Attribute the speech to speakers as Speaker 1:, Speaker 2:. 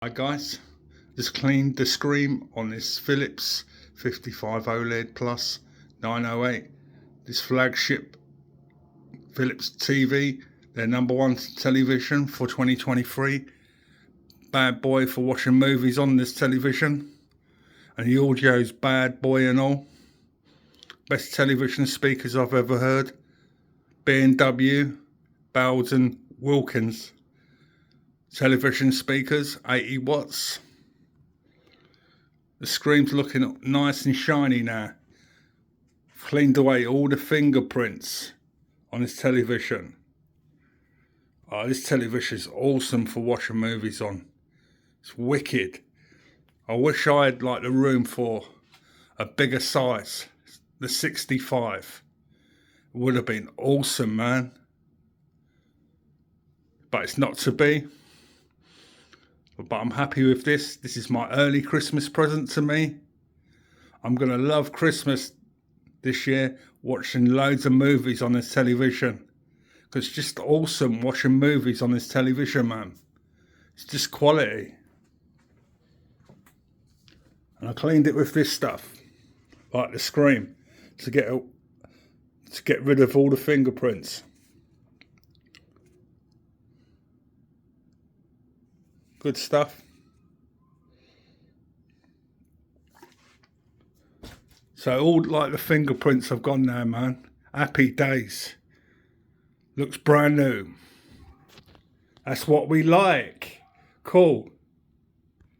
Speaker 1: Hi guys, just cleaned the screen on this Philips 55 OLED Plus 908. This flagship Philips TV, their #1 television for 2023. Bad boy for watching movies on this television. And the audio's bad boy and all. Best television speakers I've ever heard. B&W, Bowles and Wilkins. Television speakers, 80 watts. The screen's looking nice and shiny now. Cleaned away all the fingerprints on this television. Oh, this television is awesome for watching movies on. It's wicked. I wish I had like the room for a bigger size. The 65. It would have been awesome, man. But it's not to be. But I'm happy with this. This is my early Christmas present to me. I'm going to love Christmas this year, watching loads of movies on this television. Because it's just awesome watching movies on this television, man. It's just quality. And I cleaned it with this stuff, like the screen, to get rid of all the fingerprints. Good stuff. So all like the fingerprints have gone now, man. Happy days. Looks brand new. That's what we like. Cool.